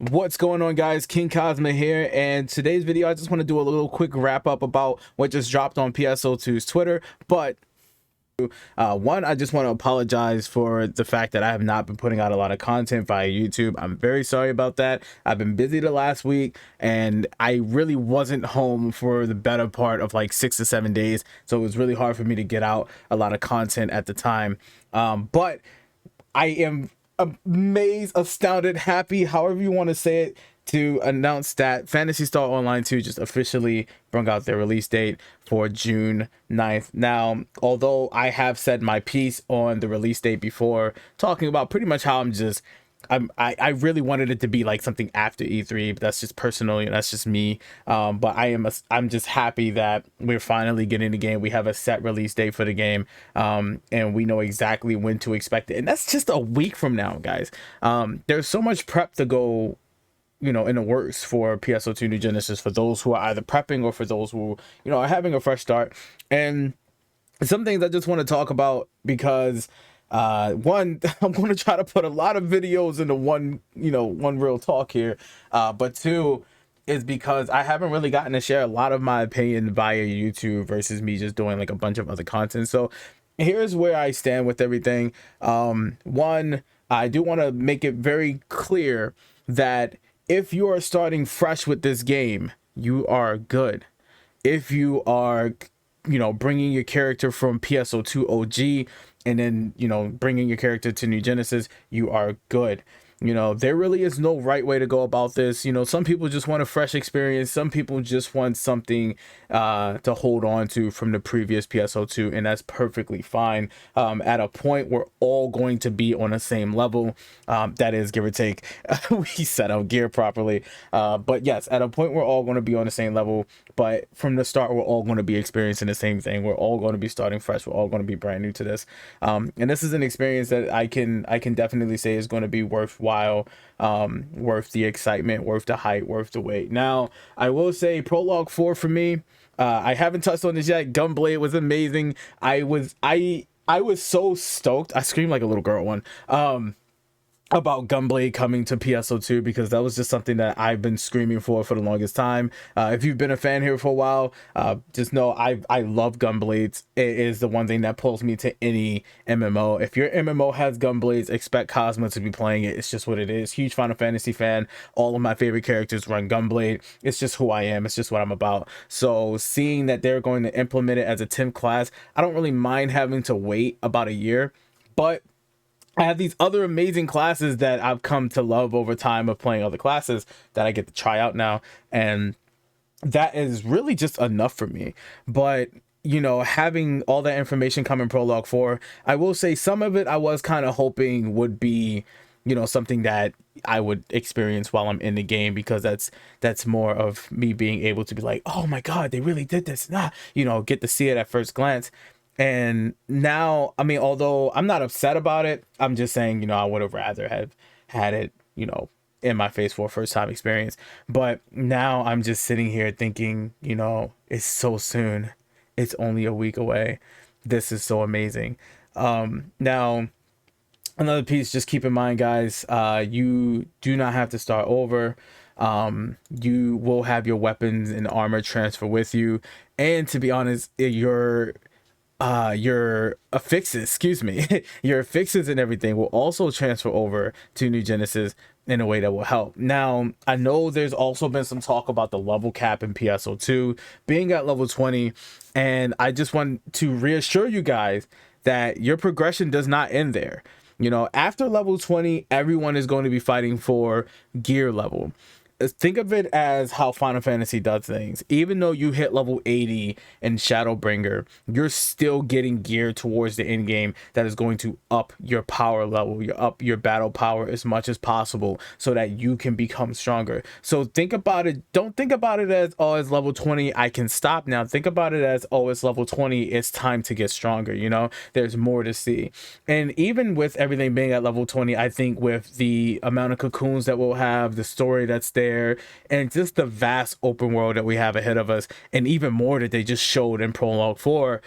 What's going on, guys? King Cosma here, and today's video I just want to do a little quick wrap up about what just dropped on PSO2's Twitter. But one, I just want to apologize for the fact that I have not been putting out a lot of content via YouTube. I'm very sorry about that. I've been busy the last week, and I really wasn't home for the better part of like 6 to 7 days, so it was really hard for me to get out a lot of content at the time. But I am amazed, astounded, happy, however you want to say it, to announce that Phantasy Star Online 2 just officially brought out their release date for June 9th. Now, although I have said my piece on the release date before, talking about pretty much how I really wanted it to be like something after E3, but that's just personal, you know, that's just me. But I'm just happy that we're finally getting the game. We have a set release date for the game, and we know exactly when to expect it, and that's just a week from now, guys. There's so much prep to go, you know, in the works for PSO2 New Genesis, for those who are either prepping or for those who, you know, are having a fresh start. And some things I just want to talk about because one, I'm going to try to put a lot of videos into one real talk here, but two is because I haven't really gotten to share a lot of my opinion via YouTube versus me just doing like a bunch of other content. So here's where I stand with everything. One, I do want to make it very clear that if you are starting fresh with this game, you are good. If you are, you know, bringing your character from PSO2 OG and then, you know, bringing your character to New Genesis, you are good. You know, there really is no right way to go about this. You know, some people just want a fresh experience. Some people just want something to hold on to from the previous PSO2, and that's perfectly fine. At a point, we're all going to be on the same level. That is, give or take, we set out gear properly. But yes, at a point, we're all going to be on the same level. But from the start, we're all going to be experiencing the same thing. We're all going to be starting fresh. We're all going to be brand new to this. And this is an experience that I can definitely say is going to be worthwhile, worth the excitement, worth the hype, worth the wait. Now, I will say Prologue 4 for me, I haven't touched on this yet. Gunblade was amazing. I was so stoked. I screamed like a little girl one. About Gunblade coming to PSO2, because that was just something that I've been screaming for the longest time. If you've been a fan here for a while, just know I love Gunblades. It is the one thing that pulls me to any MMO. If your MMO has Gunblades, expect Cosmo to be playing it. It's just what it is. Huge Final Fantasy fan. All of my favorite characters run Gunblade. It's just who I am. It's just what I'm about. So seeing that they're going to implement it as a 10th class, I don't really mind having to wait about a year, but I have these other amazing classes that I've come to love over time of playing other classes that I get to try out now, and that is really just enough for me. But you know, having all that information come in Prologue 4, I will say some of it I was kind of hoping would be, you know, something that I would experience while I'm in the game, because that's more of me being able to be like, oh my god, they really did this, you know, get to see it at first glance. And now, I mean, although I'm not upset about it, I'm just saying, you know, I would have rather have had it, you know, in my face for a first time experience. But now I'm just sitting here thinking, you know, it's so soon. It's only a week away. This is so amazing. Now, another piece, just keep in mind, guys, you do not have to start over. You will have your weapons and armor transfer with you. And to be honest, your affixes, excuse me, your affixes and everything will also transfer over to New Genesis in a way that will help. Now, I know there's also been some talk about the level cap in PSO2 being at level 20, and I just want to reassure you guys that your progression does not end there. You know, after level 20, everyone is going to be fighting for gear level. Think of it as how Final Fantasy does things. Even though you hit level 80 in Shadowbringer, you're still getting geared towards the end game that is going to up your power level, up your battle power as much as possible, so that you can become stronger. So think about it. Don't think about it as, oh, it's level 20, I can stop now. Think about it as, oh, it's level 20, it's time to get stronger. You know, there's more to see. And even with everything being at level 20, I think with the amount of cocoons that we'll have, the story that's there, and just the vast open world that we have ahead of us, and even more that they just showed in Prologue 4,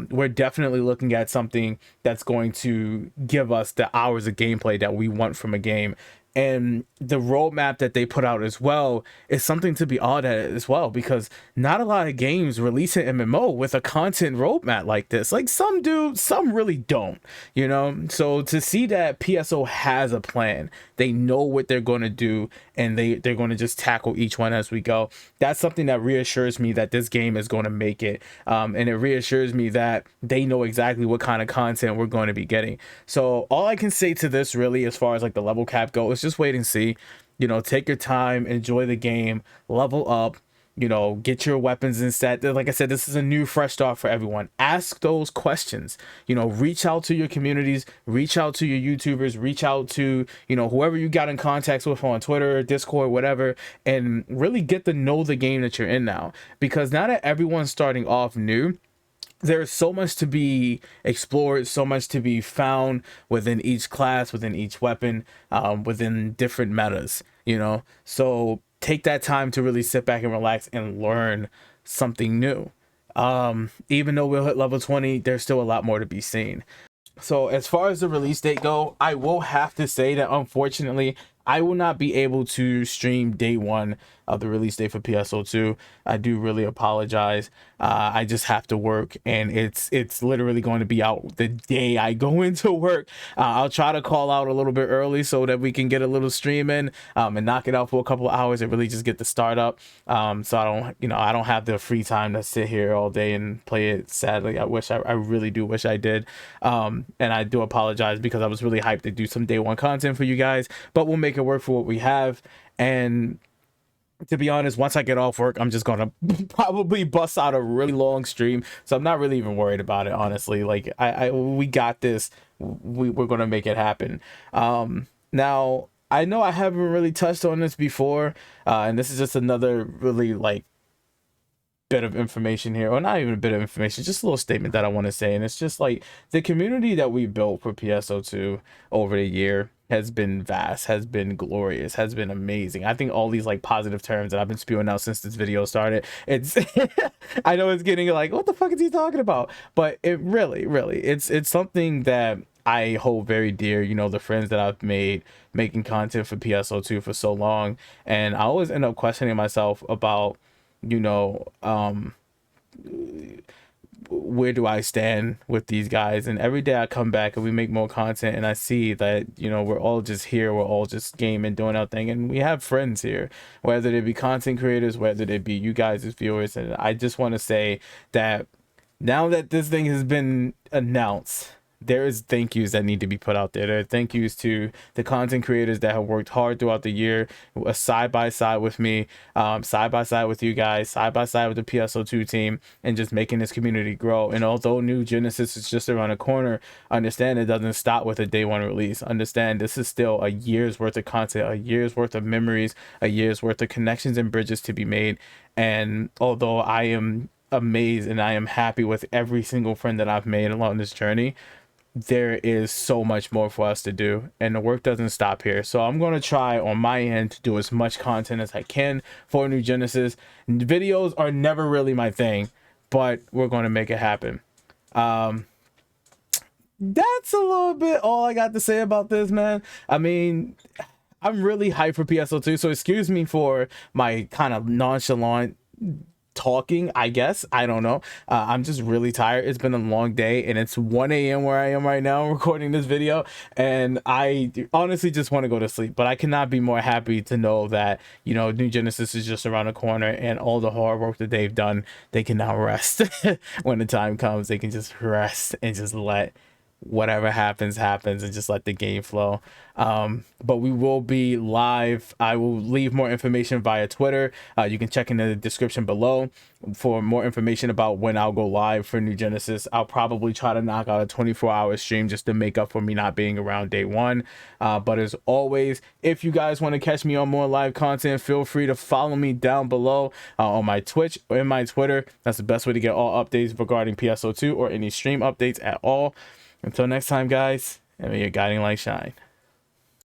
we're definitely looking at something that's going to give us the hours of gameplay that we want from a game. And the roadmap that they put out as well is something to be awed at as well, because not a lot of games release an MMO with a content roadmap like this. Like, some do, some really don't, you know. So to see that PSO has a plan, they know what they're going to do, and they're going to just tackle each one as we go, that's something that reassures me that this game is going to make it. And it reassures me that they know exactly what kind of content we're going to be getting. So all I can say to this, really, as far as like the level cap goes, just wait and see. You know, take your time, enjoy the game, level up, you know, get your weapons and set. Like I said, this is a new fresh start for everyone. Ask those questions, you know, reach out to your communities, reach out to your YouTubers, reach out to, you know, whoever you got in contacts with on Twitter, Discord, whatever, and really get to know the game that you're in now. Because now that everyone's starting off new, there's so much to be explored, so much to be found within each class, within each weapon, within different metas, you know. So take that time to really sit back and relax and learn something new. Even though we'll hit level 20, there's still a lot more to be seen. So as far as the release date go, I will have to say that unfortunately I will not be able to stream day one of the release date for PSO2. I do really apologize. I just have to work, and it's literally going to be out the day I go into work. I'll try to call out a little bit early so that we can get a little stream in, and knock it out for a couple of hours and really just get the start up. So I don't have the free time to sit here all day and play it. Sadly, I really do wish I did. And I do apologize, because I was really hyped to do some day one content for you guys, but we'll make it work for what we have. And to be honest, once I get off work, I'm just gonna probably bust out a really long stream, so I'm not really even worried about it, honestly. Like, we got this. We're gonna make it happen. Now I know I haven't really touched on this before, and this is just another really like bit of information here, or not even a bit of information, just a little statement that I want to say. And it's just like, the community that we built for PSO2 over the year has been vast, has been glorious, has been amazing. I think all these like positive terms that I've been spewing out since this video started, it's I know it's getting like, what the fuck is he talking about? But it really it's something that I hold very dear. You know, the friends that I've made making content for PSO2 for so long, and I always end up questioning myself about, you know, where do I stand with these guys? And every day I come back and we make more content, and I see that, you know, we're all just here, we're all just gaming, doing our thing, and we have friends here, whether they be content creators, whether they be you guys as viewers. And I just want to say that now that this thing has been announced, there is thank yous that need to be put out there. There are thank yous to the content creators that have worked hard throughout the year, side by side with me, side by side with you guys, side by side with the PSO2 team, and just making this community grow. And although New Genesis is just around the corner, understand it doesn't stop with a day one release. Understand this is still a year's worth of content, a year's worth of memories, a year's worth of connections and bridges to be made. And although I am amazed and I am happy with every single friend that I've made along this journey, there is so much more for us to do, and the work doesn't stop here. So I'm going to try on my end to do as much content as I can for New Genesis. Videos are never really my thing, but we're going to make it happen. That's a little bit all I got to say about this, man. I mean, I'm really hyped for PSO2, so excuse me for my kind of nonchalant talking, I guess. I don't know. I'm just really tired. It's been a long day, and it's 1 a.m. where I am right now recording this video, and I honestly just want to go to sleep. But I cannot be more happy to know that, you know, New Genesis is just around the corner, and all the hard work that they've done, they can now rest. When the time comes, they can just rest and just let whatever happens and just let the game flow. But we will be live. I will leave more information via Twitter. You can check in the description below for more information about when I'll go live for New Genesis. I'll probably try to knock out a 24-hour stream just to make up for me not being around day one. But as always, if you guys want to catch me on more live content, feel free to follow me down below on my Twitch or in my Twitter. That's the best way to get all updates regarding PSO2 or any stream updates at all. Until next time, guys, and may your guiding light shine.